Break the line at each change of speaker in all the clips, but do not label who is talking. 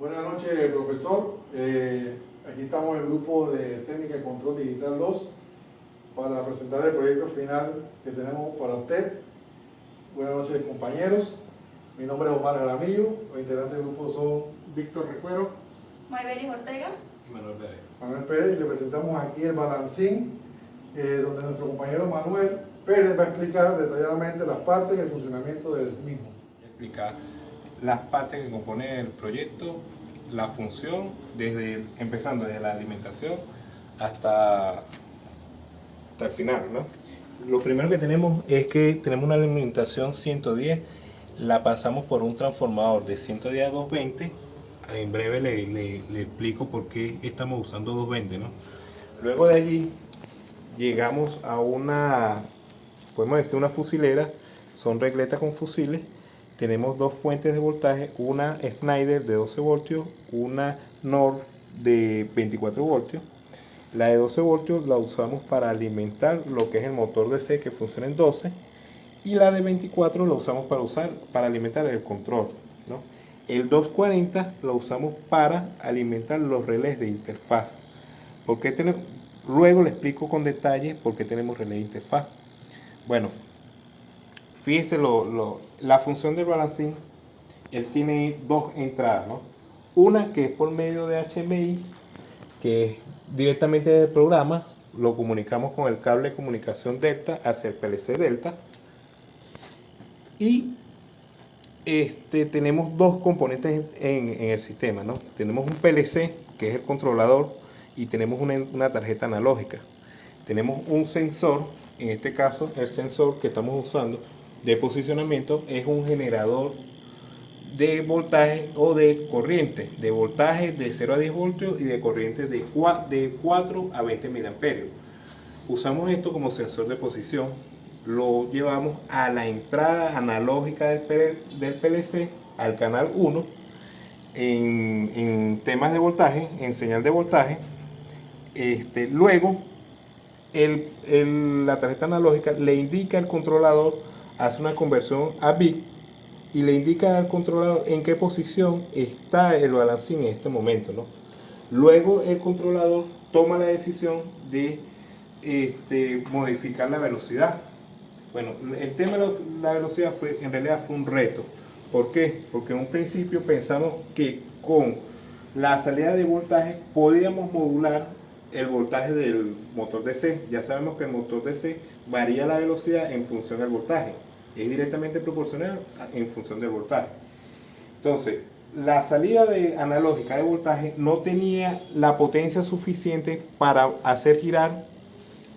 Buenas noches, profesor. Aquí estamos en el grupo de Técnica y Control Digital 2 para presentar el proyecto final que tenemos para usted. Buenas noches, compañeros. Mi nombre es Omar Jaramillo. Los integrantes del grupo son Víctor Recuero,
Maybelis Ortega
y Manuel Pérez.
Manuel Pérez, y le presentamos aquí el balancín, donde nuestro compañero Manuel Pérez va a explicar detalladamente las partes y el funcionamiento del mismo.
Explicar las partes que componen el proyecto, la función, empezando desde la alimentación hasta el final, ¿no? Lo primero que tenemos es que tenemos una alimentación 110, la pasamos por un transformador de 110 a 220. En breve le explico por qué estamos usando 220, ¿no? Luego de allí llegamos a una, podemos decir, una fusilera. Son regletas con fusiles. Tenemos dos fuentes de voltaje, una Schneider de 12 voltios, una Nord de 24 voltios. La de 12 voltios la usamos para alimentar lo que es el motor DC, que funciona en 12, y la de 24 la usamos para alimentar el control, ¿no? El 240 lo usamos para alimentar los relés de interfaz. Luego le explico con detalle por qué tenemos relés de interfaz. Bueno, fíjese la función del balancín. Él tiene dos entradas, ¿no? Una que es por medio de HMI, que es directamente del programa. Lo comunicamos con el cable de comunicación Delta hacia el PLC Delta. Y tenemos dos componentes en el sistema, ¿no? Tenemos un PLC, que es el controlador, y tenemos una tarjeta analógica. Tenemos un sensor. En este caso, el sensor que estamos usando de posicionamiento es un generador de voltaje o de corriente, de voltaje de 0 a 10 voltios y de corriente de 4 a 20 miliamperios. Usamos esto como sensor de posición, lo llevamos a la entrada analógica del PLC, al canal 1, en temas de voltaje, en señal de voltaje. Luego, la tarjeta analógica le indica al controlador, hace una conversión a bit y le indica al controlador en qué posición está el balancín en este momento, ¿no? Luego el controlador toma la decisión de modificar la velocidad. Bueno, el tema de la velocidad en realidad fue un reto. ¿Por qué? Porque en un principio pensamos que con la salida de voltaje podíamos modular el voltaje del motor DC. Ya sabemos que el motor DC varía la velocidad en función del voltaje. Es directamente proporcional en función del voltaje. Entonces, la salida analógica de voltaje no tenía la potencia suficiente para hacer girar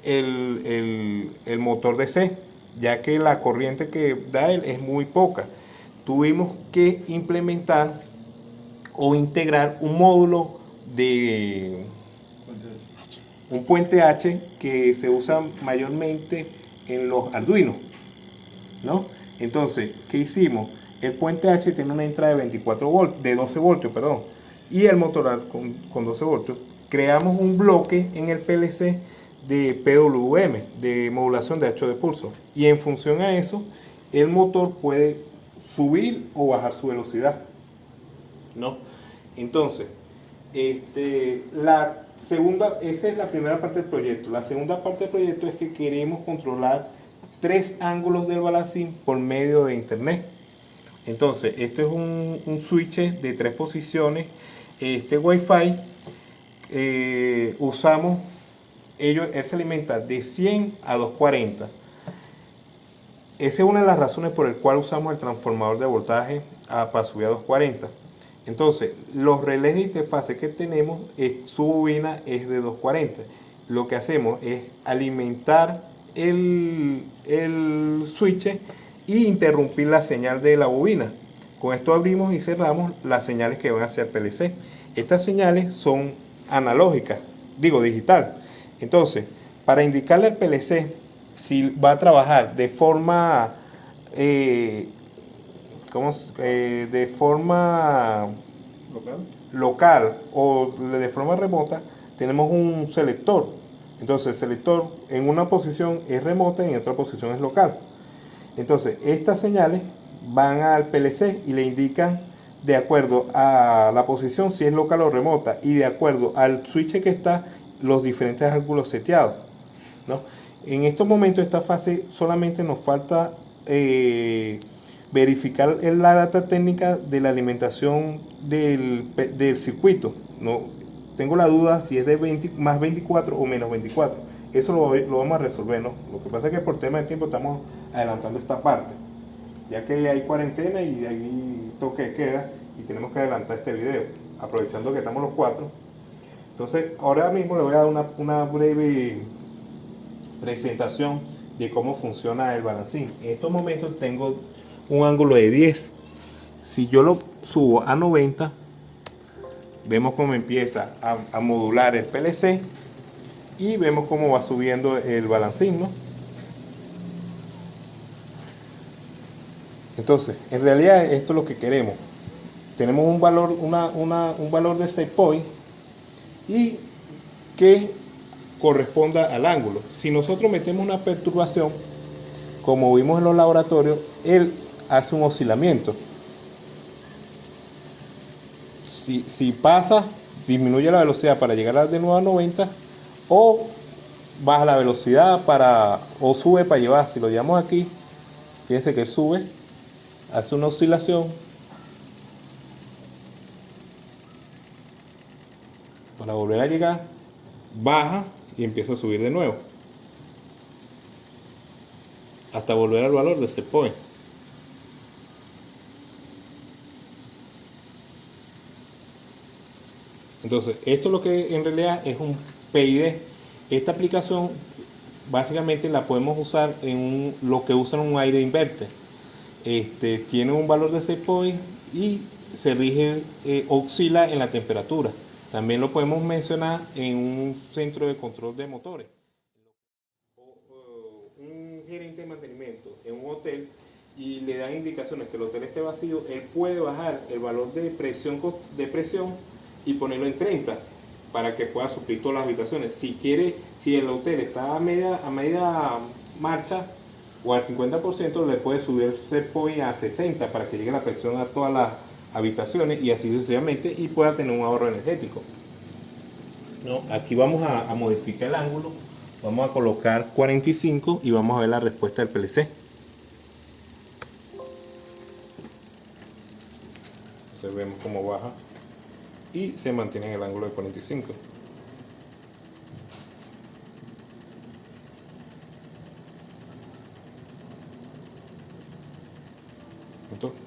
el motor DC, ya que la corriente que da él es muy poca. Tuvimos que implementar o integrar un módulo de un puente H que se usa mayormente en los Arduino, ¿no? Entonces, ¿qué hicimos? El puente H tiene una entrada de 12 voltios, perdón, y el motor con 12 voltios. Creamos un bloque en el PLC de PWM, de modulación de ancho de pulso, y en función a eso, el motor puede subir o bajar su velocidad, ¿no? Entonces, esa es la primera parte del proyecto. La segunda parte del proyecto es que queremos controlar 3 ángulos del balancín por medio de internet. Entonces, este es un switch de 3 posiciones. Wi-Fi usamos, él se alimenta de 100 a 240. Esa es una de las razones por las cuales usamos el transformador de voltaje para subir a 240. Entonces, los relés de interfase que tenemos, su bobina es de 240. Lo que hacemos es alimentar el switch y interrumpir la señal de la bobina. Con esto abrimos y cerramos las señales que van hacia el PLC. Estas señales son analógicas, digital. Entonces, para indicarle al PLC si va a trabajar de forma de forma local o de forma remota, tenemos un selector. Entonces el selector en una posición es remota y en otra posición es local. Entonces estas señales van al PLC y le indican de acuerdo a la posición, si es local o remota, y de acuerdo al switch que está, los diferentes ángulos seteados, ¿no? En estos momentos, esta fase, solamente nos falta verificar la data técnica de la alimentación del circuito. No tengo la duda si es de 20, más 24 o menos 24. Eso lo vamos a resolver, ¿no? Lo que pasa es que por tema de tiempo estamos adelantando esta parte, ya que hay cuarentena y hay toque de queda y tenemos que adelantar este video, aprovechando que estamos los cuatro. Entonces, ahora mismo le voy a dar una breve presentación de cómo funciona el balancín. En estos momentos tengo un ángulo de 10. Si yo lo subo a 90, vemos cómo empieza a modular el PLC y vemos cómo va subiendo el balancín, ¿no? Entonces, en realidad esto es lo que queremos. Tenemos un valor, un valor de set point y que corresponda al ángulo. Si nosotros metemos una perturbación, como vimos en los laboratorios, él hace un oscilamiento. Si pasa, disminuye la velocidad para llegar de nuevo a 90, o baja la velocidad o sube para llevar. Si lo llevamos aquí, fíjense que sube, hace una oscilación para volver a llegar, baja y empieza a subir de nuevo hasta volver al valor de set point. Entonces, esto es lo que en realidad es un PID. Esta aplicación básicamente la podemos usar en lo que usan un aire inverter. Tiene un valor de set point y se rige, oscila en la temperatura. También lo podemos mencionar en un centro de control de motores. Un gerente de mantenimiento en un hotel y le dan indicaciones que el hotel esté vacío, él puede bajar el valor de presión y ponerlo en 30 para que pueda suplir todas las habitaciones. Si el hotel está a media marcha o al 50%, le puede subir el set point a 60 para que llegue la presión a todas las habitaciones y así sucesivamente, y pueda tener un ahorro energético. No, aquí vamos a modificar el ángulo, vamos a colocar 45 y vamos a ver la respuesta del PLC. Entonces vemos cómo baja y se mantiene en el ángulo de 45. Entonces,